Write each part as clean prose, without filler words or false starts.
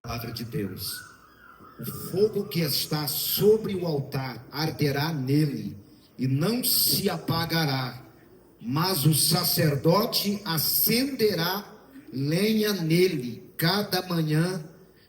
Palavra de Deus. O fogo que está sobre o altar arderá nele e não se apagará, mas o sacerdote acenderá lenha nele cada manhã,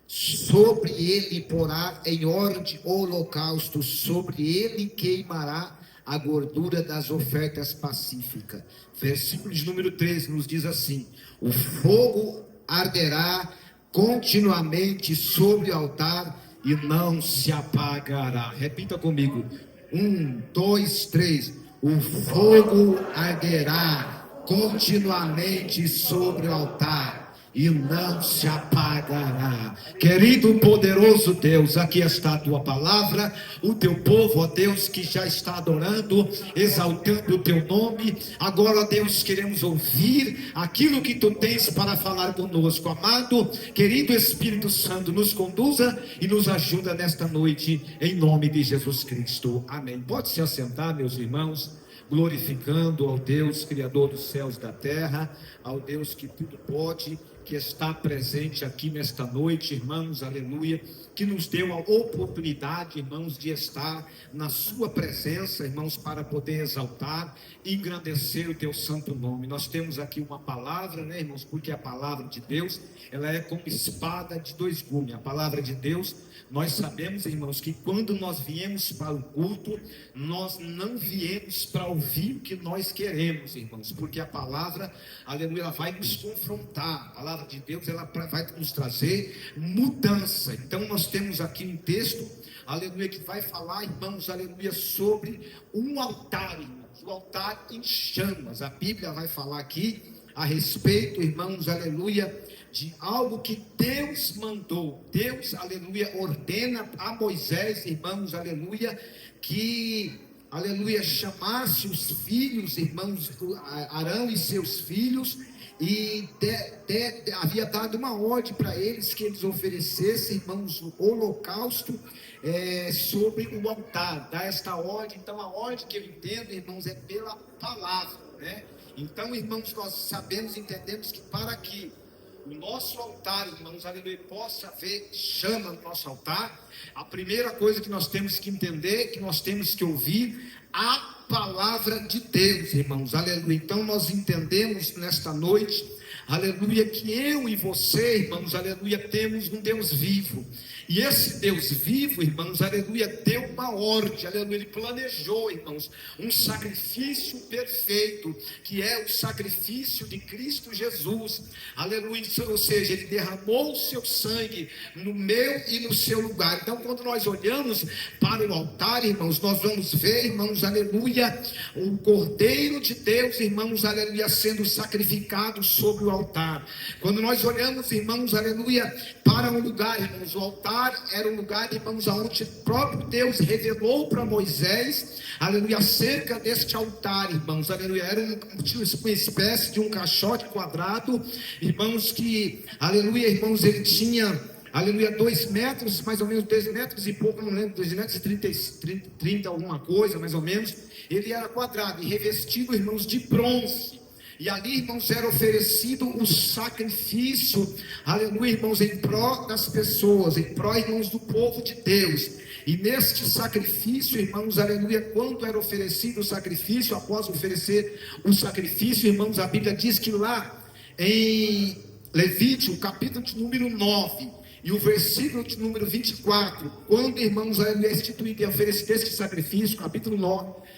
sobre ele porá em ordem de holocausto, sobre ele queimará a gordura das ofertas pacíficas. Versículo de número 13 nos diz assim: o fogo arderá continuamente sobre o altar e não se apagará. Repita comigo: 1, 2, 3. O fogo arderá continuamente sobre o altar e não se apagará. Querido poderoso Deus, aqui está a tua palavra, o teu povo, ó Deus, que já está adorando, exaltando o teu nome. Agora, ó Deus, queremos ouvir aquilo que tu tens para falar conosco. Amado, querido Espírito Santo, nos conduza e nos ajuda nesta noite, em nome de Jesus Cristo. Amém. Pode se assentar, meus irmãos, glorificando ao Deus, Criador dos céus e da terra, ao Deus que tudo pode, que está presente aqui nesta noite, irmãos, aleluia, que nos deu a oportunidade, irmãos, de estar na sua presença, irmãos, para poder exaltar e engrandecer o teu santo nome. Nós temos aqui uma palavra, né, irmãos, porque a palavra de Deus, ela é como espada de dois gumes. A palavra de Deus, nós sabemos, irmãos, que quando nós viemos para o culto, nós não viemos para ouvir o que nós queremos, irmãos, porque a palavra, aleluia, ela vai nos confrontar. A palavra de Deus, ela vai nos trazer mudança. Então nós temos aqui um texto, aleluia, que vai falar, irmãos, aleluia, sobre um altar, irmãos, o altar em chamas. A Bíblia vai falar aqui a respeito, irmãos, aleluia, de algo que Deus mandou. Deus, aleluia, ordena a Moisés, irmãos, aleluia, que, aleluia, chamasse os filhos, irmãos, Arão e seus filhos, e havia dado uma ordem para eles, que eles oferecessem, irmãos, o holocausto sobre o altar. Dá esta ordem. Então a ordem que eu entendo, irmãos, é pela palavra, né? Então, irmãos, nós sabemos, entendemos que para que o nosso altar, irmãos, aleluia, possa haver chama no nosso altar, a primeira coisa que nós temos que entender, que nós temos que ouvir a palavra de Deus, irmãos, aleluia. Então nós entendemos nesta noite, aleluia, que eu e você, irmãos, aleluia, temos um Deus vivo. E esse Deus vivo, irmãos, aleluia, deu uma ordem, aleluia, ele planejou, irmãos, um sacrifício perfeito, que é o sacrifício de Cristo Jesus, aleluia, ou seja, ele derramou o seu sangue no meu e no seu lugar. Então, quando nós olhamos para o altar, irmãos, nós vamos ver, irmãos, aleluia, o Cordeiro de Deus, irmãos, aleluia, sendo sacrificado sobre o altar. Quando nós olhamos, irmãos, aleluia, para um lugar, irmãos, o altar era um lugar, irmãos, onde o próprio Deus revelou para Moisés, aleluia, acerca deste altar, irmãos, aleluia, era uma espécie de um caixote quadrado, irmãos, que, aleluia, irmãos, ele tinha, aleluia, 2 metros, mais ou menos 2 metros e pouco, não lembro, 2 metros e 30 alguma coisa, mais ou menos. Ele era quadrado e revestido, irmãos, de bronze. E ali, irmãos, era oferecido o sacrifício, aleluia, irmãos, em pró das pessoas, em pró, irmãos, do povo de Deus. E neste sacrifício, irmãos, aleluia, quando era oferecido o sacrifício, após oferecer o sacrifício, irmãos, a Bíblia diz que lá em Levítico, capítulo de número 9, e o versículo de número 24, quando, irmãos, é instituído e oferecido este sacrifício, capítulo 9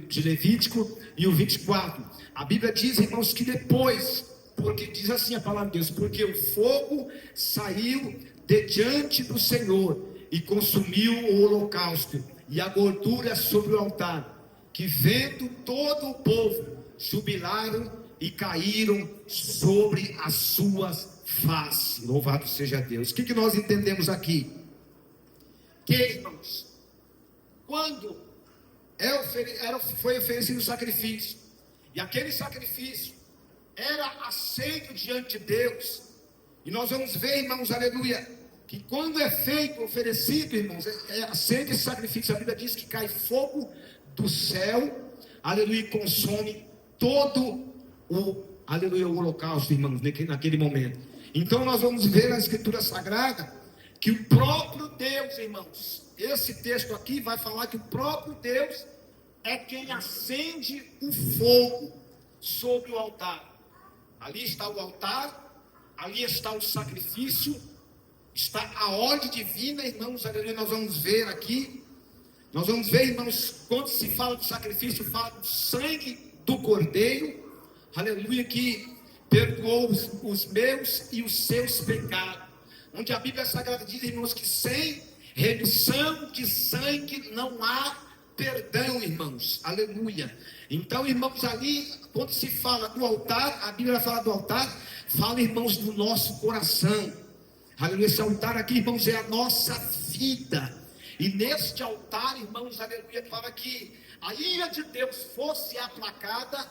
de Levítico e o 24, a Bíblia diz, irmãos, que depois, porque diz assim a palavra de Deus, porque o fogo saiu de diante do Senhor e consumiu o holocausto e a gordura sobre o altar, que vendo todo o povo, jubilaram e caíram sobre as suas faces. Louvado seja Deus. O que nós entendemos aqui? Que, irmãos, quando foi oferecido o sacrifício, e aquele sacrifício era aceito diante de Deus, e nós vamos ver, irmãos, aleluia, que quando é feito, oferecido, irmãos, é aceito esse sacrifício, a Bíblia diz que cai fogo do céu, aleluia, e consome todo o holocausto, irmãos, naquele momento. Então nós vamos ver na Escritura Sagrada que o próprio Deus, irmãos, esse texto aqui vai falar que o próprio Deus é quem acende o fogo sobre o altar. Ali está o altar, ali está o sacrifício, está a ordem divina, irmãos, aleluia. Nós vamos ver aqui, irmãos, quando se fala do sacrifício, fala do sangue do Cordeiro, aleluia, que perdoou os meus e os seus pecados. Onde a Bíblia Sagrada diz, irmãos, que sem remissão de sangue não há perdão, irmãos, aleluia. Então, irmãos, ali, quando se fala do altar, a Bíblia fala do altar, fala, irmãos, do nosso coração, aleluia. Esse altar aqui, irmãos, é a nossa vida, e neste altar, irmãos, aleluia, para que a ira de Deus fosse aplacada,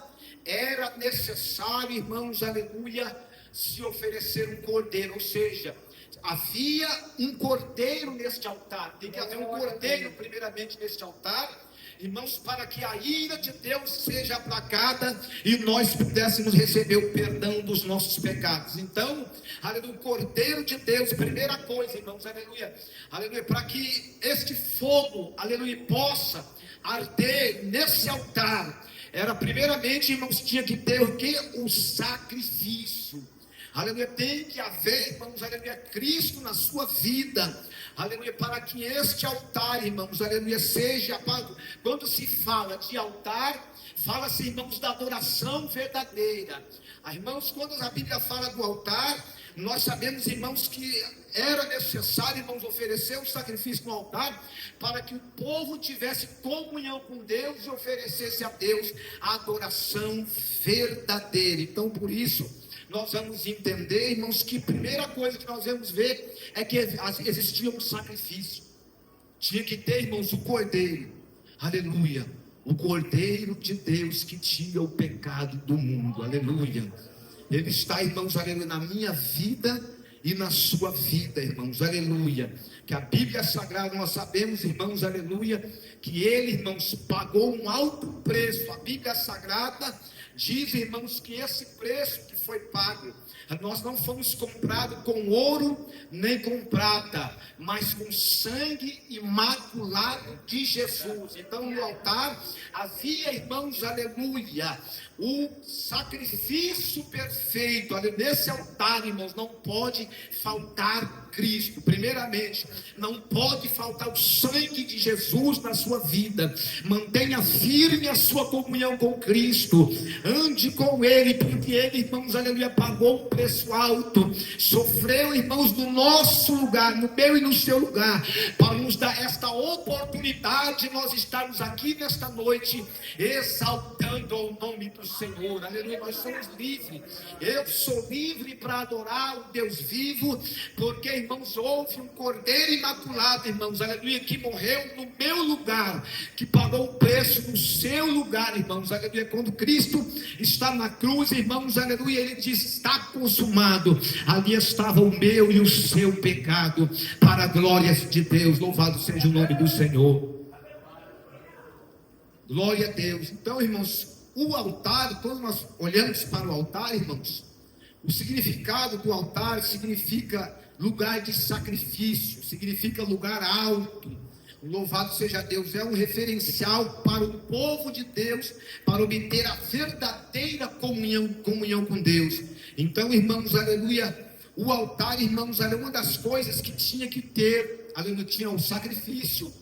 era necessário, irmãos, aleluia, se oferecer um cordeiro, ou seja, havia um cordeiro neste altar, tem que haver um cordeiro primeiramente neste altar, irmãos, para que a ira de Deus seja aplacada e nós pudéssemos receber o perdão dos nossos pecados. Então, aleluia, o cordeiro de Deus, primeira coisa, irmãos, aleluia, aleluia, para que este fogo, aleluia, possa arder nesse altar, era primeiramente, irmãos, tinha que ter o que? O sacrifício. Aleluia, tem que haver, irmãos, aleluia, Cristo na sua vida, aleluia, para que este altar, irmãos, aleluia, seja, quando se fala de altar, fala-se, irmãos, da adoração verdadeira. Irmãos, quando a Bíblia fala do altar, nós sabemos, irmãos, que era necessário, irmãos, oferecer um sacrifício no altar, para que o povo tivesse comunhão com Deus e oferecesse a Deus a adoração verdadeira. Então, por isso, nós vamos entender, irmãos, que a primeira coisa que nós vamos ver é que existia um sacrifício. Tinha que ter, irmãos, o cordeiro, aleluia, o cordeiro de Deus que tira o pecado do mundo, aleluia. Ele está, irmãos, aleluia, na minha vida e na sua vida, irmãos, aleluia. Que a Bíblia Sagrada, nós sabemos, irmãos, aleluia, que ele, irmãos, pagou um alto preço. A Bíblia Sagrada diz, irmãos, que esse preço que foi pago, nós não fomos comprados com ouro nem com prata, mas com sangue imaculado de Jesus. Então no altar havia, irmãos, aleluia, o sacrifício perfeito. Nesse altar, irmãos, não pode faltar Cristo. Primeiramente, não pode faltar o sangue de Jesus na sua vida. Mantenha firme a sua comunhão com Cristo, ande com Ele, porque Ele, irmãos, aleluia, pagou um preço alto, sofreu, irmãos, no nosso lugar, no meu e no seu lugar, para nos dar esta oportunidade de nós estarmos aqui nesta noite, exaltando o nome do Senhor, aleluia. Nós somos livres, eu sou livre para adorar o Deus vivo, porque, irmãos, houve um cordeiro imaculado, irmãos, aleluia, que morreu no meu lugar, que pagou o preço no seu lugar, irmãos, aleluia. Quando Cristo está na cruz, irmãos, aleluia, ele diz: está consumado. Ali estava o meu e o seu pecado, para a glória de Deus. Louvado seja o nome do Senhor. Glória a Deus. Então, irmãos, o altar, quando nós olhamos para o altar, irmãos, o significado do altar significa lugar de sacrifício, significa lugar alto. Louvado seja Deus, é um referencial para o povo de Deus, para obter a verdadeira comunhão com Deus. Então, irmãos, aleluia, o altar, irmãos, era uma das coisas que tinha que ter, aleluia, tinha um sacrifício.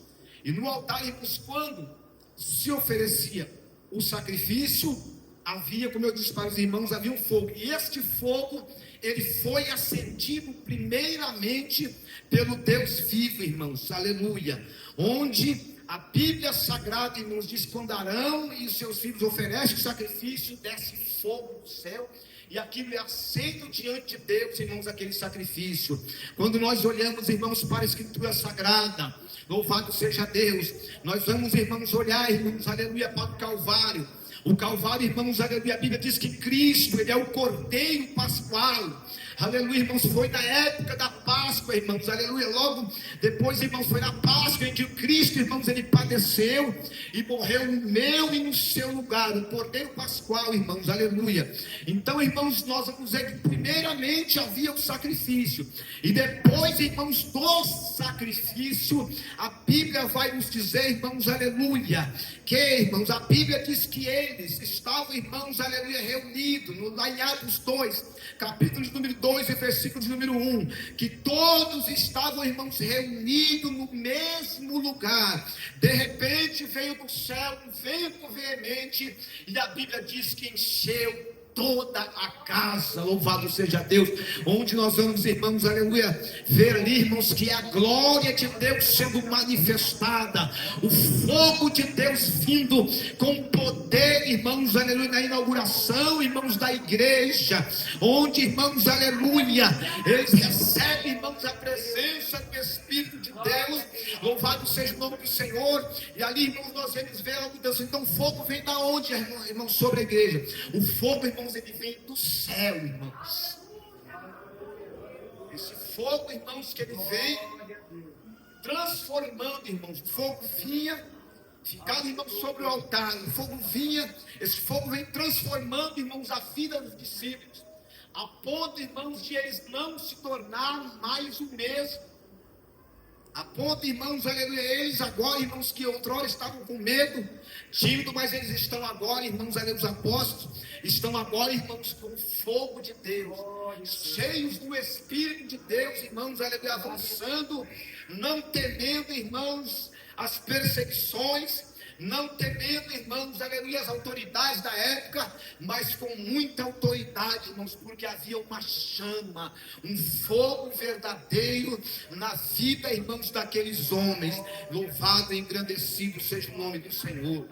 E no altar, irmãos, quando se oferecia o sacrifício, havia, como eu disse para os irmãos, havia um fogo. E este fogo, ele foi acendido primeiramente pelo Deus vivo, irmãos, aleluia. Onde a Bíblia Sagrada, irmãos, diz: quando Arão e seus filhos oferecem o sacrifício, desce fogo do céu, e aquilo é aceito diante de Deus, irmãos, aquele sacrifício. Quando nós olhamos, irmãos, para a Escritura Sagrada, louvado seja Deus, nós vamos, irmãos, olhar, irmãos, aleluia, para o Calvário. O Calvário, irmãos, aleluia, a Bíblia diz que Cristo, ele é o Cordeiro Pascual, aleluia, irmãos, foi na época da Páscoa, irmãos, aleluia. Logo depois, irmãos, foi na Páscoa em que o Cristo, irmãos, ele padeceu e morreu no meu e no seu lugar, o Cordeiro Pascual, irmãos, aleluia. Então, irmãos, nós vamos ver que primeiramente havia o sacrifício, e depois, irmãos, do sacrifício, a Bíblia vai nos dizer, irmãos, aleluia, que, irmãos, a Bíblia diz que eles estavam, irmãos, aleluia, reunidos, lá em Atos 2, capítulo de número 2 e versículo de número 1, que todos estavam, irmãos, reunidos no mesmo lugar. De repente veio do céu um vento veemente, e a Bíblia diz que encheu toda a casa, louvado seja Deus, onde nós vamos, irmãos, aleluia, ver ali, irmãos, que é a glória de Deus sendo manifestada, o fogo de Deus vindo com poder, irmãos, aleluia, na inauguração, irmãos, da igreja, onde, irmãos, aleluia, eles recebem, irmãos, a presença do Espírito de Deus, louvado seja o nome do Senhor, e ali, irmãos, nós vamos ver a mudança. Então o fogo vem da onde, irmãos, sobre a igreja? O fogo, irmãos, ele vem do céu, irmãos. Esse fogo, irmãos, que ele vem transformando, irmãos. O fogo vinha, ficava, irmãos, sobre o altar. O fogo vinha, esse fogo vem transformando, irmãos, a vida dos discípulos, a ponto, irmãos, de eles não se tornarem mais o mesmo. A ponto, irmãos, aleluia, eles agora, irmãos, que outrora estavam com medo, tímido, mas eles estão agora, irmãos, aleluia, os apóstolos, estão agora, irmãos, com o fogo de Deus, cheios do Espírito de Deus, irmãos, aleluia, avançando, não temendo, irmãos, as perseguições, não temendo, irmãos, aleluia, as autoridades da época, mas com muita autoridade, irmãos, porque havia uma chama, um fogo verdadeiro na vida, irmãos, daqueles homens. Louvado e engrandecido seja o nome do Senhor.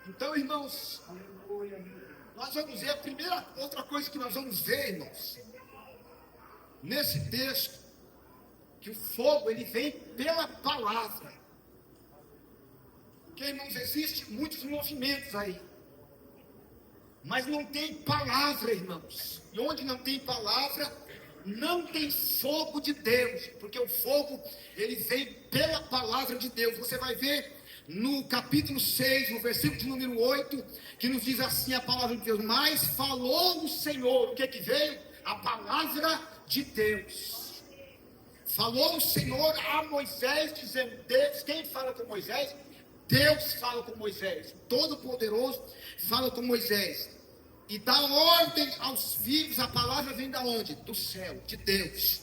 Então, irmãos, nós vamos ver a primeira, outra coisa que nós vamos ver, irmãos, nesse texto, que o fogo, ele vem pela palavra. Porque, irmãos, existem muitos movimentos aí, mas não tem palavra, irmãos. E onde não tem palavra, não tem fogo de Deus, porque o fogo, ele vem pela palavra de Deus. Você vai ver no capítulo 6, no versículo de número 8, que nos diz assim a palavra de Deus: mas falou o Senhor. O que veio? A palavra de Deus. Falou o Senhor a Moisés, dizendo, Deus, quem fala com Moisés? Deus fala com Moisés, o Todo-Poderoso fala com Moisés, e dá ordem aos filhos. A palavra vem da onde? Do céu, de Deus,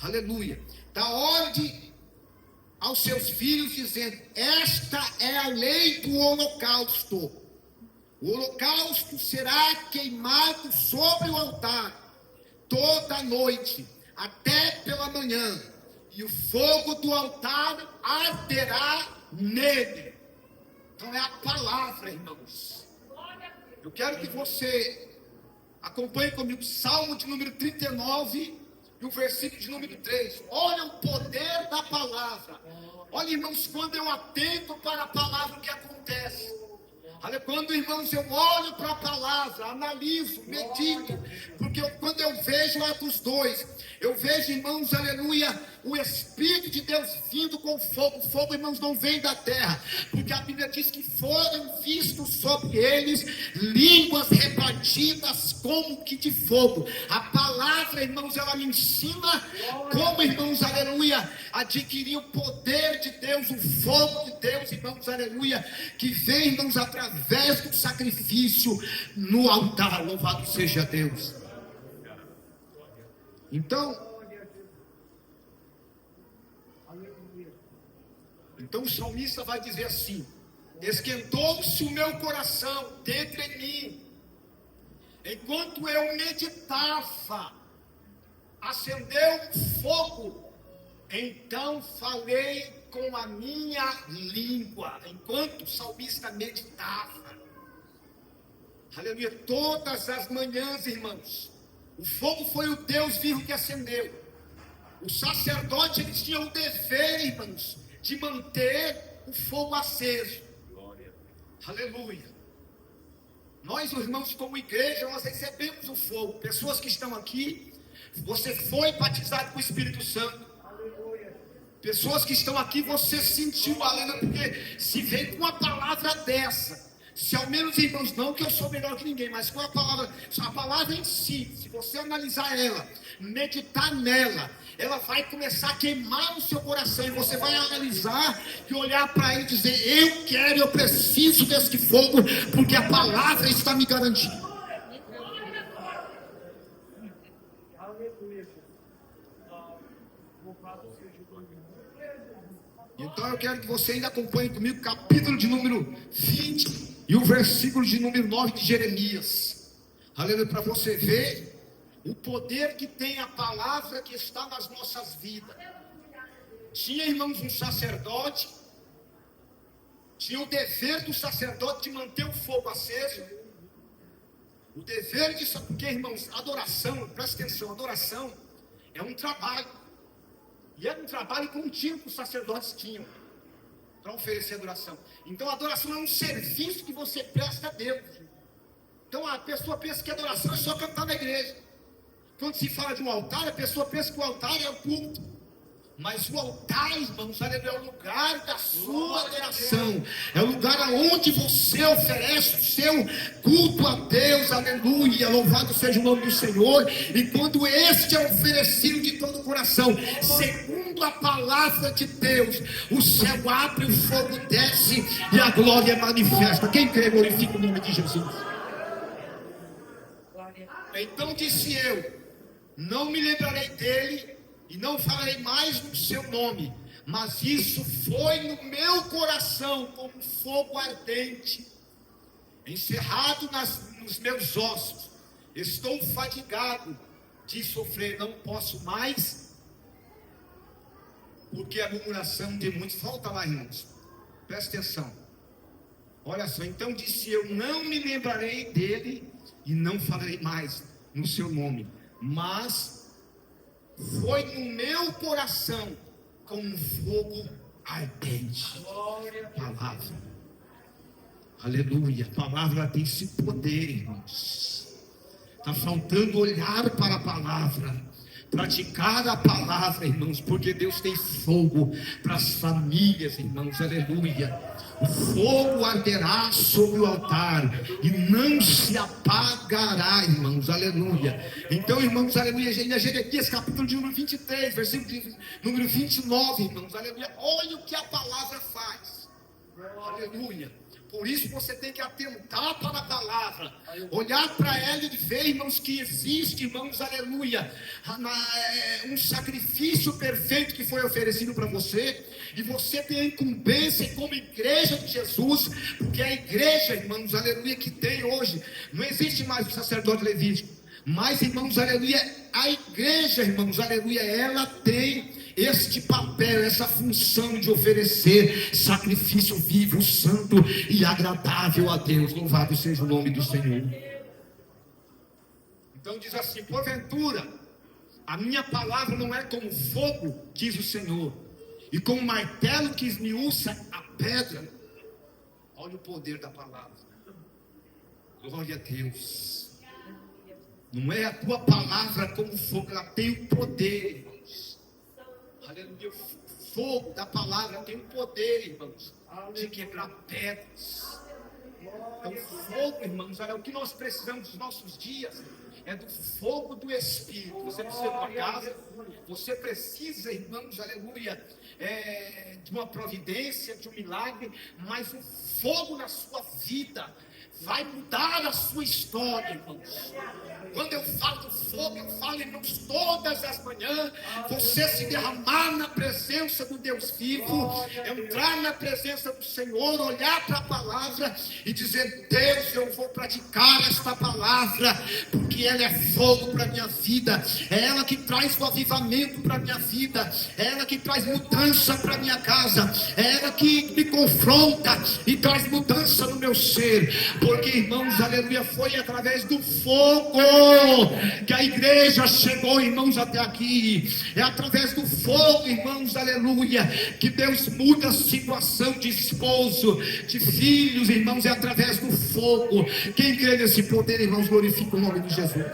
aleluia. Dá ordem aos seus filhos, dizendo, esta é a lei do holocausto. O holocausto será queimado sobre o altar, toda noite, até pela manhã, e o fogo do altar arderá nele. Então é a palavra, irmãos. Eu quero que você acompanhe comigo Salmo de número 39 e o versículo de número 3. Olha o poder da palavra. Olha, irmãos, quando eu atento para a palavra, o que acontece? Olha, quando, irmãos, eu olho para a palavra, analiso, medito, porque quando eu vejo Atos 2, eu vejo, irmãos, aleluia, o Espírito de Deus vindo com fogo. O fogo, irmãos, não vem da terra, porque a Bíblia diz que foram vistos sobre eles línguas repartidas como que de fogo. A palavra, irmãos, ela me ensina como, irmãos, aleluia, adquirir o poder de Deus, o fogo de Deus, irmãos, aleluia, que vem, irmãos, através do sacrifício no altar. Louvado seja Deus. Então o salmista vai dizer assim: esquentou-se o meu coração dentro em mim, enquanto eu meditava, acendeu um fogo, então falei com a minha língua. Enquanto o salmista meditava, aleluia, todas as manhãs, irmãos, o fogo foi o Deus vivo que acendeu. O sacerdote, eles tinham o dever, irmãos, de manter o fogo aceso. Glória. Aleluia. Nós, irmãos, como igreja, nós recebemos o fogo. Pessoas que estão aqui, você foi batizado com o Espírito Santo. Pessoas que estão aqui, você sentiu a lenda, porque se vem com uma palavra dessa, se ao menos, irmãos, não que eu sou melhor que ninguém, mas com a palavra em si, se você analisar ela, meditar nela, ela vai começar a queimar no seu coração, e você vai analisar e olhar para ele e dizer: eu preciso desse fogo, porque a palavra está me garantindo. Então eu quero que você ainda acompanhe comigo o capítulo de número 20 e o versículo de número 9 de Jeremias. Aleluia, para você ver o poder que tem a palavra que está nas nossas vidas. Tinha, irmãos, um sacerdote, tinha o dever do sacerdote de manter o fogo aceso. O dever disso, porque, irmãos, adoração, presta atenção, adoração é um trabalho. E era um trabalho contínuo que os sacerdotes tinham para oferecer adoração. Então a adoração é um serviço que você presta a Deus. Então a pessoa pensa que a adoração é só cantar na igreja. Quando se fala de um altar, a pessoa pensa que o altar é o culto. Mas o altar, irmãos, é o lugar da sua adoração. É o lugar onde você oferece o seu culto a Deus. Aleluia, louvado seja o nome do Senhor. E quando este é oferecido de todo o coração, segundo a palavra de Deus, o céu abre, o fogo desce e a glória é manifesta. Quem crê, glorifica o nome de Jesus. Então disse eu: não me lembrarei dele e não falarei mais no seu nome, mas isso foi no meu coração como fogo ardente, encerrado nos meus ossos. Estou fadigado de sofrer, não posso mais, porque a murmuração de muitos. Volta lá, irmãos, presta atenção, olha só. Então disse eu: não me lembrarei dele e não falarei mais no seu nome, mas foi no meu coração como fogo ardente. Palavra, aleluia, a palavra tem esse poder, irmãos. Está faltando olhar para a palavra, praticar a palavra, irmãos, porque Deus tem fogo para as famílias, irmãos, aleluia. O fogo arderá sobre o altar e não se apagará, irmãos, aleluia. Então, irmãos, aleluia, Jeremias capítulo de número 23, versículo de número 29, irmãos, aleluia. Olha o que a palavra faz, aleluia. Por isso você tem que atentar para a palavra, olhar para ela e ver, irmãos, que existe, irmãos, aleluia, um sacrifício perfeito que foi oferecido para você. E você tem a incumbência como igreja de Jesus, porque a igreja, irmãos, aleluia, que tem hoje, não existe mais o sacerdote levítico, mas, irmãos, aleluia, a igreja, irmãos, aleluia, ela tem este papel, essa função de oferecer sacrifício vivo, santo e agradável a Deus. Louvado seja o nome do Senhor. Então diz assim: porventura a minha palavra não é como fogo, diz o Senhor, e como martelo que esmiuça a pedra. Olha o poder da palavra. Glória a Deus. Não é a tua palavra como fogo, ela tem o poder, irmãos. Aleluia. O fogo da palavra tem o poder, irmãos, de quebrar pedras. Então, fogo, irmãos, é o que nós precisamos nos nossos dias. É do fogo do Espírito. Você precisa de uma casa, você precisa, irmãos, aleluia, de uma providência, de um milagre, mas o fogo na sua vida vai mudar a sua história, irmãos. Quando eu falo do fogo, eu falo, irmãos, todas as manhãs, você se derramar na presença do Deus vivo, entrar na presença do Senhor, olhar para a palavra e dizer: Deus, eu vou praticar esta palavra, porque ela é fogo para a minha vida, é ela que traz o avivamento para a minha vida, é ela que traz mudança para a minha casa, é ela que me confronta e traz mudança no meu ser. porque, irmãos, aleluia, foi através do fogo que a igreja chegou, irmãos, até aqui. É através do fogo, irmãos, aleluia, que Deus muda a situação de esposo, de filhos, irmãos. É através do fogo. Quem crê nesse poder, irmãos, glorifica o nome de Jesus.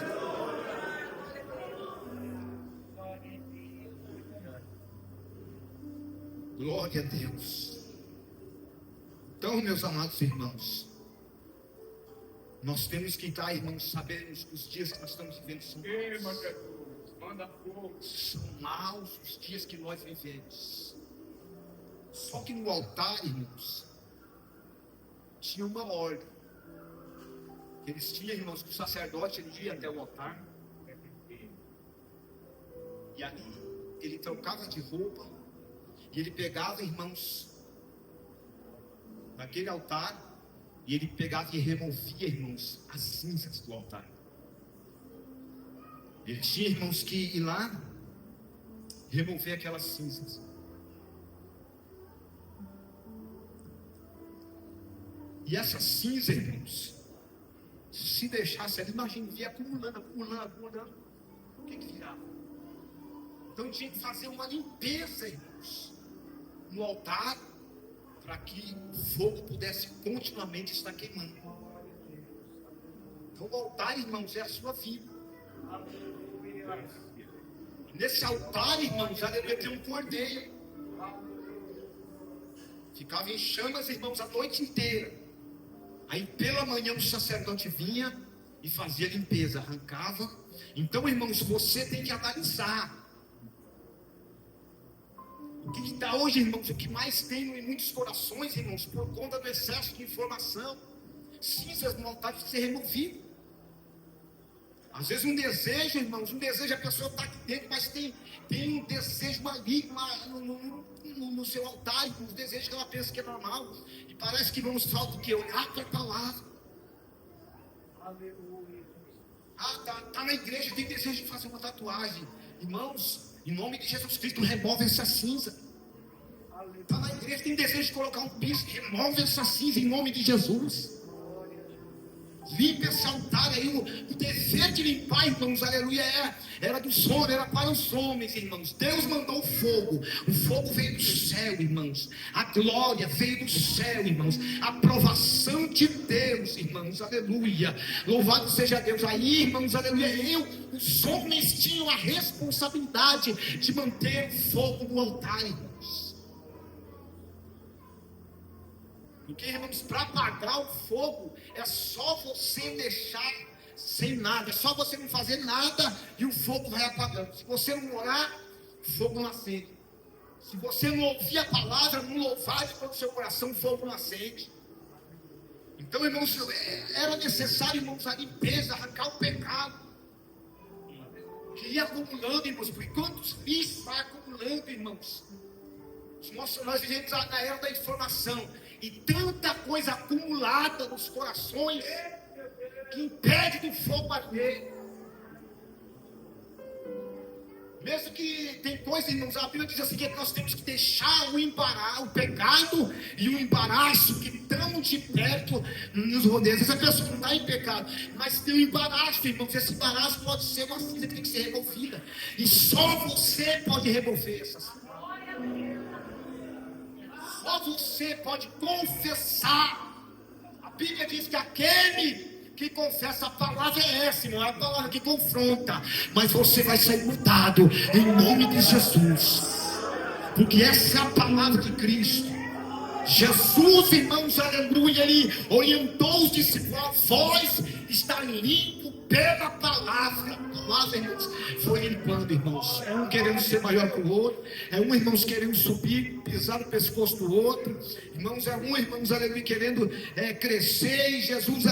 Glória a Deus. Então, meus amados irmãos, nós temos que estar, irmãos, sabemos que os dias que nós estamos vivendo são maus os dias que nós vivemos. Só que no altar, irmãos, tinha uma ordem. Eles tinham, irmãos, que o sacerdote ele ia até o altar, e ali ele trocava de roupa, e ele pegava, irmãos, naquele altar, e ele pegava e removia, irmãos, as cinzas do altar. Ele tinha, irmãos, que ir lá remover aquelas cinzas. E essa cinza, irmãos, se deixasse ali, imagina, via acumulando. O que virava? Então tinha que fazer uma limpeza, irmãos, no altar, para que o fogo pudesse continuamente estar queimando. Então o altar, irmãos, é a sua vida. Nesse altar, irmãos, aleluia, tem um cordeiro. Ficava em chamas, irmãos, a noite inteira. Aí pela manhã o sacerdote vinha e fazia limpeza, arrancava. Então, irmãos, você tem que analisar. O que está hoje, irmãos, o que mais tem em muitos corações, irmãos, por conta do excesso de informação, cinzas no altar de ser removido. Às vezes um desejo, irmãos, a pessoa está aqui dentro, mas tem um desejo maligno no seu altar, irmãos, desejos que ela pensa que é normal, e parece que vamos falta o quê? Olhar para a palavra. Tá na igreja, tem desejo de fazer uma tatuagem. Irmãos, em nome de Jesus Cristo, remove essa cinza. Está na igreja, tem desejo de colocar um piso, remove essa cinza em nome de Jesus. Limpa esse altar aí. O dever de limpar, irmãos, aleluia, era dos homens, era para os homens, irmãos. Deus mandou o fogo veio do céu, irmãos. A glória veio do céu, irmãos. A aprovação de Deus, irmãos, aleluia. Louvado seja Deus. Aí, irmãos, aleluia, os homens tinham a responsabilidade de manter o fogo no altar, irmãos. Porque, irmãos, para apagar o fogo, é só você deixar sem nada. É só você não fazer nada e o fogo vai apagando. Se você não orar, o fogo não acende. Se você não ouvir a palavra, não louvar de todo o seu coração, o fogo não acende. Então, irmãos, era necessário, irmãos, a limpeza, arrancar o pecado. Que ia acumulando, irmãos, porque quantos lixos vai acumulando, irmãos? Nós vivemos na era da informação. E tanta coisa acumulada nos corações que impede do fogo arder. Mesmo que tem coisa, irmãos, a Bíblia diz assim que nós temos que deixar o pecado e o embaraço que tão de perto nos rodeia. Essa pessoa não está em pecado, mas tem um embaraço, irmãos. Esse embaraço pode ser uma cinza que tem que ser removida. E só você pode remover essa cinza. Só você pode confessar. A Bíblia diz que aquele que confessa a palavra é essa, não é a palavra que confronta, mas você vai sair mudado em nome de Jesus, porque essa é a palavra de Cristo. Jesus, irmãos, aleluia, ele orientou os discípulos: vós está limpo pela palavra. Irmãos, foi limpando, irmãos. É um querendo ser maior que o outro, é um, irmãos, querendo subir, pisar no pescoço do outro, irmãos, é um, irmãos, aleluia, querendo crescer. E Jesus,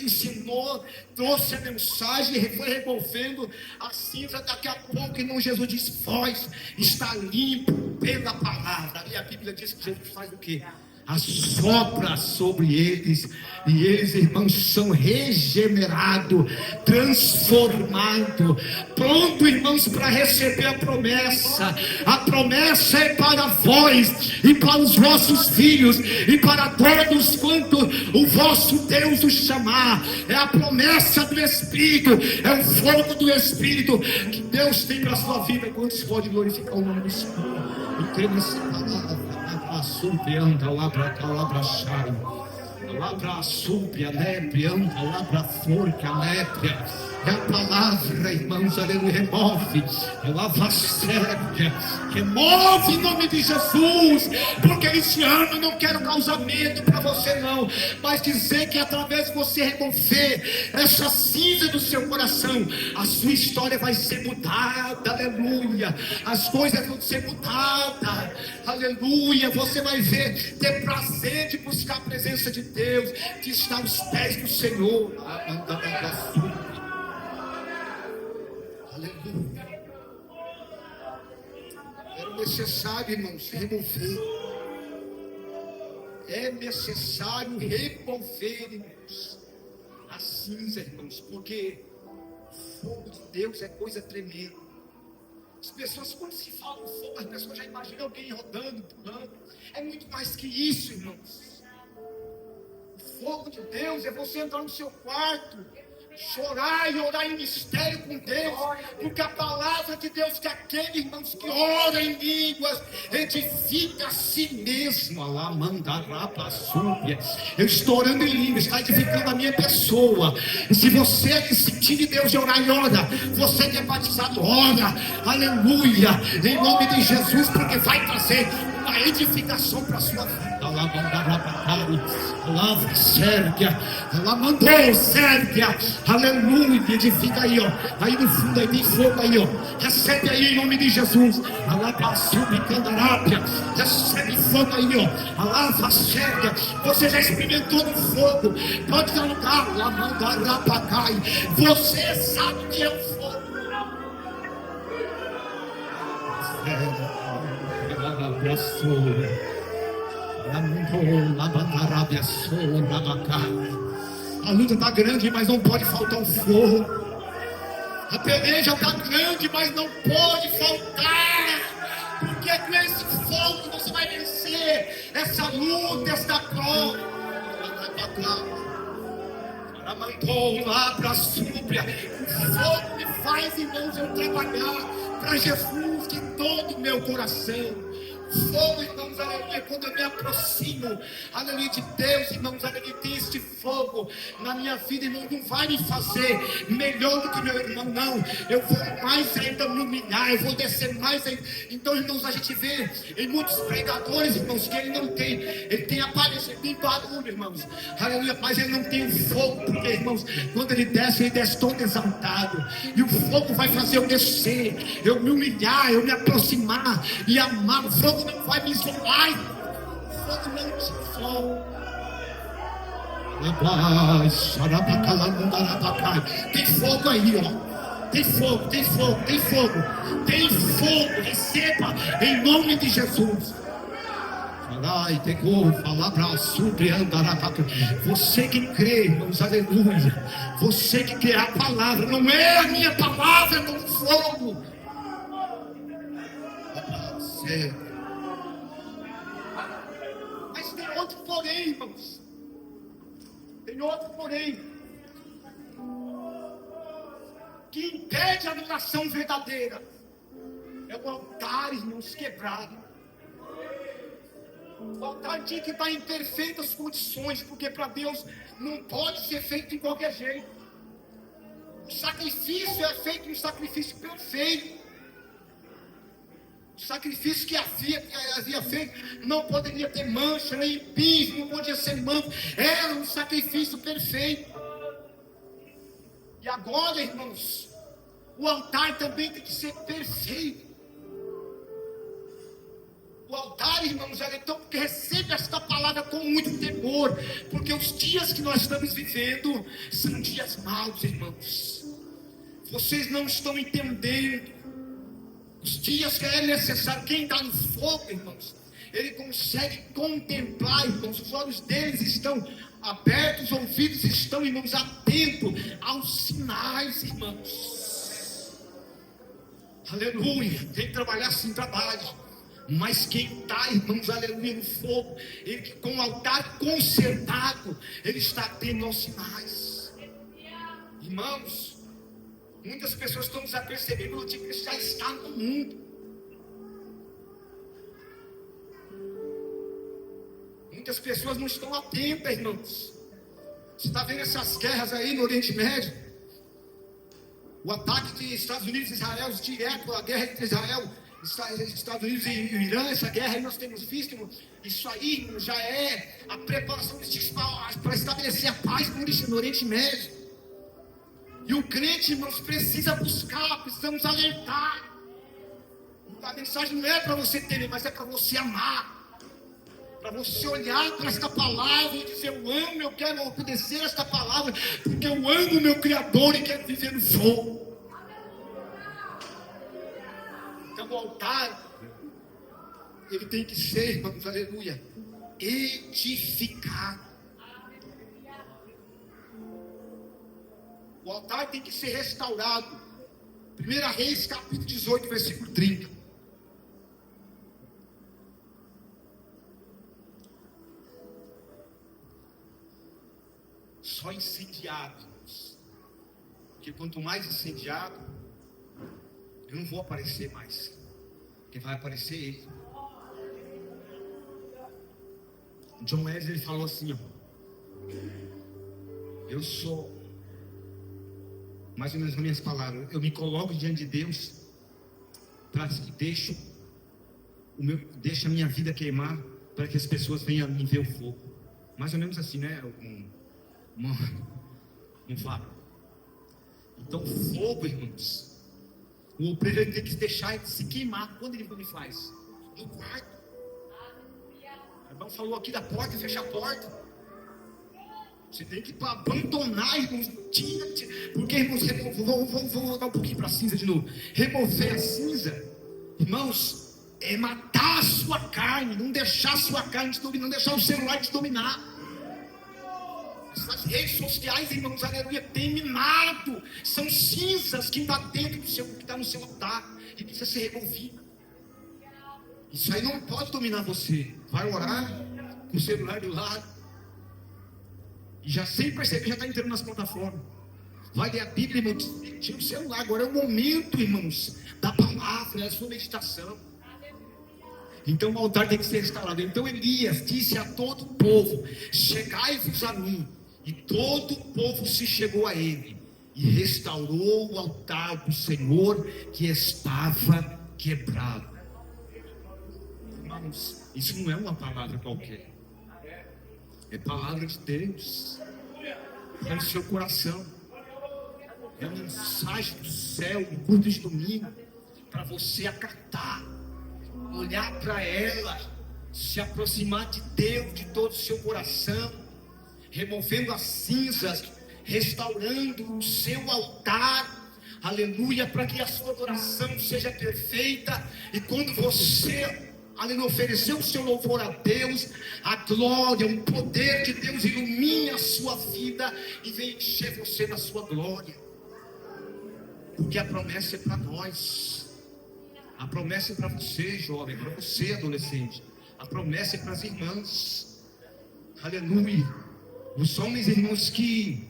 ensinou, trouxe a mensagem, foi removendo a cinza. Daqui a pouco, irmão, Jesus disse: vós está limpo pela palavra. E a Bíblia diz que Jesus faz o quê? assopra sobre eles, e eles, irmãos, são regenerados, transformados, pronto, irmãos, para receber a promessa. A promessa é para vós e para os vossos filhos e para todos quanto o vosso Deus os chamar. É a promessa do Espírito, é o fogo do Espírito que Deus tem para a sua vida. Quantos podem glorificar o nome do Senhor? Eu creio nessa palavra. Assupianda lá para cá, lá para chai, lá para assúpia, népria, anda lá para forca, népria. É a palavra, irmãos, aleluia, remove, lava sérvia, remove em nome de Jesus, porque esse ano eu não quero causar medo para você não, mas dizer que através de você remover essa cinza do seu coração, a sua história vai ser mudada, aleluia, as coisas vão ser mudadas, aleluia, você vai ver, ter prazer de buscar a presença de Deus, de estar aos pés do Senhor, aleluia. Era necessário, irmãos, remover. É necessário remover, irmãos, a cinza, irmãos, porque o fogo de Deus é coisa tremenda. As pessoas, quando se fala do fogo, as pessoas já imaginam alguém rodando, pulando. É muito mais que isso, irmãos. O fogo de Deus é você entrar no seu quarto, chorar e orar em mistério com Deus, porque a palavra de Deus que aquele, irmãos, que ora em línguas edifica a si mesmo. Alá mandará para súbia. Eu estou orando em línguas, está edificando a minha pessoa. E se você sentir de Deus de orar e ora, você que é batizado, ora, aleluia, em nome de Jesus, porque vai trazer uma edificação para a sua vida. Ela mandará para palavra Sérvia, ela mandou Sérvia, aleluia, edifica aí, ó, aí no fundo aí tem fogo aí, ó, recebe aí em nome de Jesus, alava subicandarápia, recebe fogo aí, ó, alava Sérvia, você já experimentou no fogo, pode dar lugar, ela mandará para cá, você sabe o que é o fogo, a luta está grande, mas não pode faltar o fogo. A peleja está grande, mas não pode faltar, porque com esse fogo você vai vencer essa luta, essa prova. Ela mandou lá para a súplia. O fogo me faz, irmãos, eu trabalhar para Jesus de todo o meu coração. Fogo, irmãos, aleluia, quando eu me aproximo, aleluia, de Deus, irmãos, aleluia, tem este fogo na minha vida, irmão, não vai me fazer melhor do que meu irmão, não, eu vou mais ainda me humilhar, eu vou descer mais ainda. Então, irmãos, a gente vê em muitos pregadores, irmãos, que ele tem aparência, ele tem barulho, irmãos, aleluia, mas ele não tem o fogo, porque, irmãos, quando ele desce todo exaltado, e o fogo vai fazer eu descer, eu me humilhar, eu me aproximar e amar. O fogo não vai me isolar, o fogo não te isola. Tem fogo aí, ó. Tem fogo, tem fogo, tem fogo. Tem fogo, receba em nome de Jesus. Você que crê, irmãos, aleluia. Você que crê, a palavra não é a minha palavra, é o fogo. Mas tem outro porém, irmãos. Tem outro porém que impede a adoração verdadeira. É o altar, irmãos, quebrado. O altar tinha que estar em perfeitas condições, porque para Deus não pode ser feito de qualquer jeito. O sacrifício é feito um sacrifício perfeito. O sacrifício que havia feito não poderia ter mancha, nem piso, não podia ser manco. Era um sacrifício perfeito. E agora, irmãos, o altar também tem que ser perfeito. O altar, irmãos, então recebe esta palavra com muito temor, porque os dias que nós estamos vivendo são dias maus, irmãos. Vocês não estão entendendo. Os dias que é necessário, quem está no fogo, irmãos, ele consegue contemplar, irmãos, os olhos deles estão abertos, os ouvidos estão, irmãos, atentos aos sinais, irmãos. Aleluia. Tem que trabalhar assim, trabalhe. Mas quem está, irmãos, aleluia, no fogo, ele que com o altar consertado, ele está atento aos sinais. Irmãos, muitas pessoas estão desapercebendo que ele já está no mundo. Muitas pessoas não estão atentas, irmãos. Você está vendo essas guerras aí no Oriente Médio? O ataque de Estados Unidos e Israel, direto, a guerra entre Israel, Estados Unidos e Irã, essa guerra aí nós temos visto, irmão. Isso aí já é a preparação para estabelecer a paz no Oriente Médio. E o crente, irmãos, precisa buscar, precisamos alertar. A mensagem não é para você ter, mas é para você amar. Para você olhar para esta palavra e dizer: eu amo, eu quero obedecer esta palavra, porque eu amo o meu Criador e quero viver no fogo. Então o altar, ele tem que ser, irmãos, aleluia, edificado. O altar tem que ser restaurado. 1 Reis, capítulo 18, versículo 30. Só incendiado, irmãos. Porque quanto mais incendiado, eu não vou aparecer mais. Quem vai aparecer é ele. John Wesley, ele falou assim, ó: eu sou, mais ou menos nas minhas palavras, eu me coloco diante de Deus para que deixo a minha vida queimar, para que as pessoas venham me ver o fogo. Mais ou menos assim, né? Um fala. Então fogo, irmãos, o obreiro ele tem que deixar de se queimar. Quando ele faz? No quarto. O irmão falou aqui da porta, fechar a porta. Você tem que abandonar, irmãos. Porque, irmãos, vou dar um pouquinho para a cinza de novo. Remover a cinza, irmãos, é matar a sua carne. Não deixar a sua carne te dominar, não deixar o celular te dominar. Essas redes sociais, irmãos, aleluia, tem minado. São cinzas que está dentro do seu, que está no seu altar e precisa ser removido. Isso aí não pode dominar você. Vai orar com o celular do lado e já sem perceber já está entrando nas plataformas. Vai ler a Bíblia, irmãos, tira o celular. Agora é o momento, irmãos, da palavra, da sua meditação. Então o altar tem que ser restaurado. Então Elias disse a todo o povo: chegai-vos a mim. E todo o povo se chegou a ele e restaurou o altar do Senhor que estava quebrado. Irmãos, isso não é uma palavra qualquer. É palavra de Deus. É no seu coração. É uma mensagem do céu, no culto de domingo, para você acatar, olhar para ela, se aproximar de Deus de todo o seu coração, removendo as cinzas, restaurando o seu altar, aleluia, para que a sua adoração seja perfeita. E quando você, aleluia, oferecer o seu louvor a Deus, a glória, o poder de Deus ilumine a sua vida e vem encher você na sua glória. Porque a promessa é para nós. A promessa é para você, jovem, para você, adolescente. A promessa é para as irmãs. Aleluia. Os homens, irmãos, que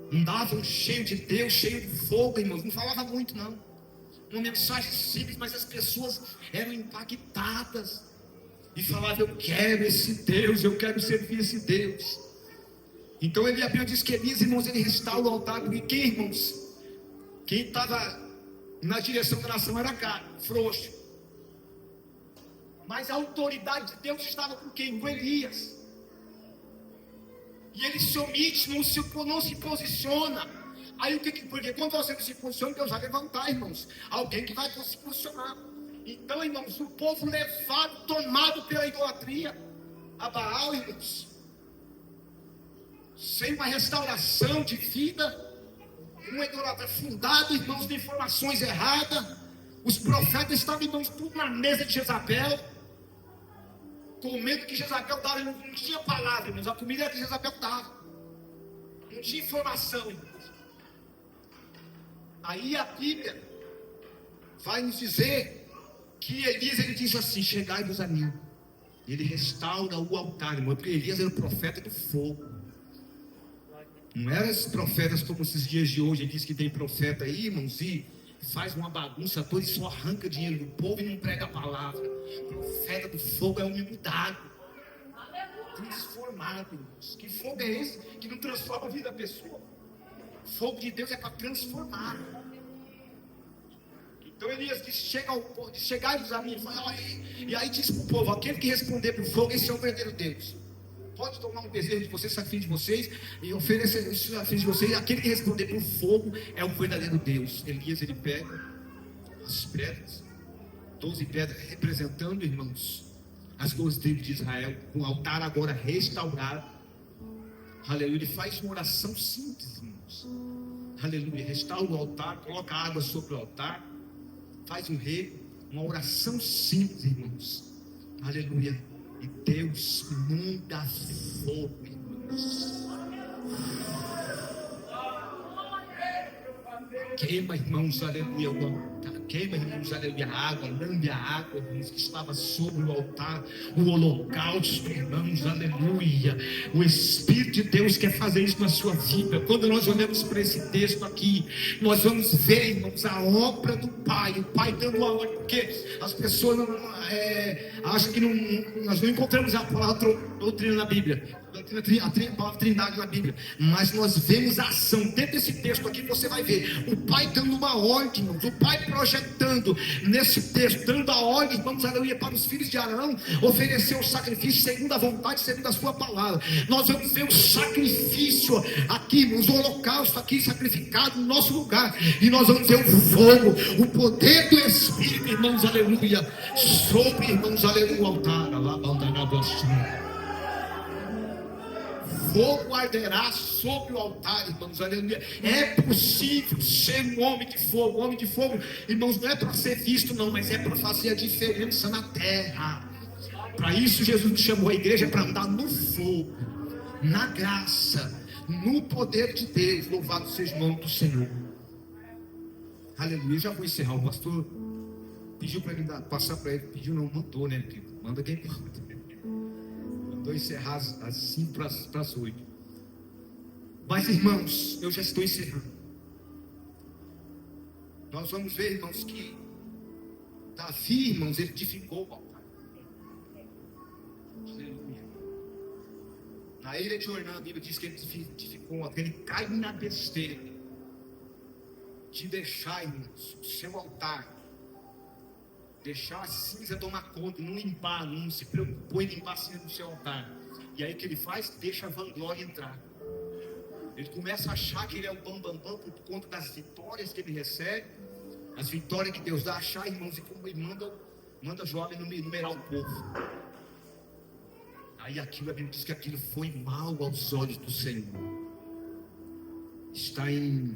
andavam cheio de Deus, cheio de fogo, irmãos, não falava muito não. Uma mensagem simples, mas as pessoas eram impactadas e falavam: eu quero esse Deus, eu quero servir esse Deus. Então ele abriu, diz que Elias, irmãos, ele restaura o altar. Porque quem, irmãos, quem estava na direção da nação era carne, frouxo. Mas a autoridade de Deus estava com quem? Com Elias. E ele se omite, não se posiciona. Aí o que? Porque quando você não se posiciona, Deus vai levantar, irmãos, alguém que vai se posicionar. Então, irmãos, o povo levado, tomado pela idolatria a Baal, irmãos, sem uma restauração de vida, uma idolatria fundada, irmãos, de informações erradas. Os profetas estavam, irmãos, tudo na mesa de Jezabel. comendo que Jezabel dava, não tinha palavra, mas a comida que Jezabel dava. Não tinha informação, irmãos. Aí a Bíblia vai nos dizer que Elias, ele diz assim: chegai-vos a mim. Ele restaura o altar, irmão, porque Elias era o profeta do fogo. Não eram esses profetas como esses dias de hoje. Ele diz que tem profeta aí, irmãos, e faz uma bagunça toda e só arranca dinheiro do povo e não prega a palavra. O profeta do fogo é humildade, transformado, irmãos. Que fogo é esse que não transforma a vida da pessoa? O fogo de Deus é para transformar. Então Elias disse: chegai-vos a mim. E aí disse para o povo: aquele que responder para o fogo, esse é o verdadeiro Deus. Pode tomar um bezerro de vocês, sacrifício de vocês, e oferecer o sacrifício de vocês. Aquele que responder para o fogo é o verdadeiro Deus. Elias, ele pega as pedras, 12 pedras, representando, irmãos, as 12 tribos de Israel, com o altar agora restaurado. Aleluia. Ele faz uma oração simples, irmãos. Aleluia. Restaura o altar, coloca água sobre o altar, faz um rei, uma oração simples, irmãos. Aleluia. E Deus manda fogo, irmãos. Queima, irmãos, aleluia, o altar. Queima, irmãos, aleluia, a água. Lambe a água, irmãos, que estava sobre o altar. O holocausto, irmãos, aleluia. O Espírito de Deus quer fazer isso na sua vida. Quando nós olhamos para esse texto aqui, nós vamos ver, irmãos, a obra do Pai. O Pai dando a ordem, porque as pessoas acham que nós não encontramos a palavra doutrina na Bíblia. A palavra trindade na Bíblia, mas nós vemos a ação dentro desse texto aqui. Você vai ver o Pai dando uma ordem, irmãos, o Pai projetando nesse texto, dando a ordem, vamos aleluia, para os filhos de Arão oferecer o sacrifício segundo a vontade, segundo a sua palavra. Nós vamos ver o sacrifício aqui, irmãos, o holocausto aqui sacrificado no nosso lugar, e nós vamos ver o fogo, o poder do Espírito, irmãos, aleluia, sobre, irmãos, aleluia, o altar. Fogo arderá sobre o altar, irmãos, aleluia. É possível ser um homem de fogo. Homem de fogo, irmãos, não é para ser visto não, mas é para fazer a diferença na terra. Para isso Jesus nos chamou a igreja, para andar no fogo, na graça, no poder de Deus. Louvado seja o nome do Senhor. Aleluia. Eu já vou encerrar. O pastor pediu para ele passar para ele. Pediu, não, mandou, né? Manda quem manda. Mandou encerrar às 5 para as 8. Mas, irmãos, eu já estou encerrando. Nós vamos ver, irmãos, que Davi, irmãos, ele edificou o altar. Aleluia. Na ilha de Ornã, a Bíblia diz que ele edificou o altar. Ele cai na besteira de deixar, irmãos, o seu altar, deixar a cinza tomar conta, não limpar, não se preocupou em limpar a cinza do seu altar. E aí o que ele faz? Deixa a vanglória entrar. Ele começa a achar que ele é o bambambam por conta das vitórias que ele recebe, as vitórias que Deus dá, achar, irmãos, e manda jovem numerar o povo. Aí aquilo, a Bíblia diz que aquilo foi mal aos olhos do Senhor. Está em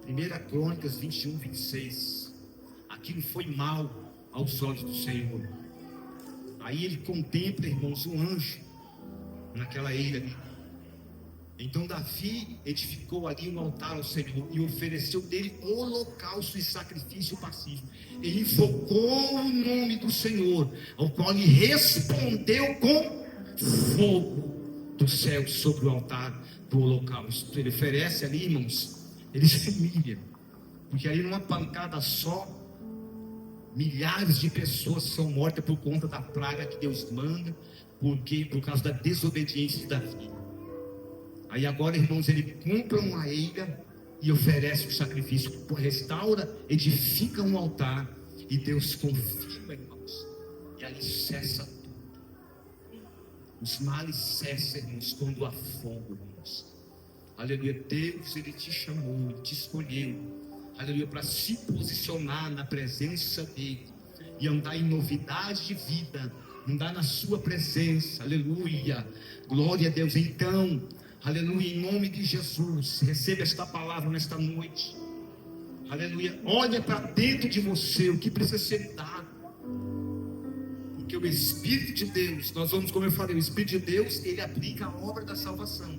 Primeira Crônicas 21, 26. Aquilo foi mal aos olhos do Senhor. Aí ele contempla, irmãos, um anjo naquela ilha ali. Então Davi edificou ali um altar ao Senhor e ofereceu dele holocausto e sacrifício pacífico. Ele invocou o nome do Senhor, ao qual ele respondeu com fogo do céu sobre o altar do holocausto. Ele oferece ali, irmãos, ele se humilha, porque aí numa pancada só, milhares de pessoas são mortas por conta da praga que Deus manda, porque por causa da desobediência de Davi. Aí agora, irmãos, ele compra uma ilha e oferece o sacrifício, restaura, edifica um altar, e Deus confirma, irmãos, e ali cessa tudo. Os males cessam, irmãos, quando há fogo, irmãos. Aleluia. Deus, ele te chamou, ele te escolheu, aleluia, para se posicionar na presença dele e andar em novidade de vida, andar na sua presença. Aleluia, glória a Deus. Então, aleluia, em nome de Jesus, receba esta palavra nesta noite. Aleluia. Olha para dentro de você o que precisa ser mudado. Porque o Espírito de Deus, nós vamos, como eu falei, o Espírito de Deus, ele aplica a obra da salvação.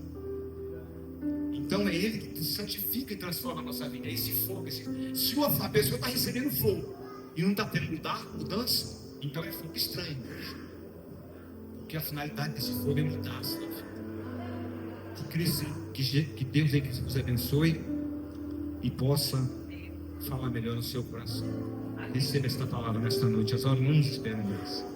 Então é Ele que santifica e transforma a nossa vida. É esse fogo. Se a pessoa está recebendo fogo e não está tendo mudança, então é fogo estranho. Porque a finalidade desse fogo é mudar a sua vida. Que Deus aí que nos abençoe e possa falar melhor no seu coração. Receba esta palavra nesta noite. As horas não nos esperam mais.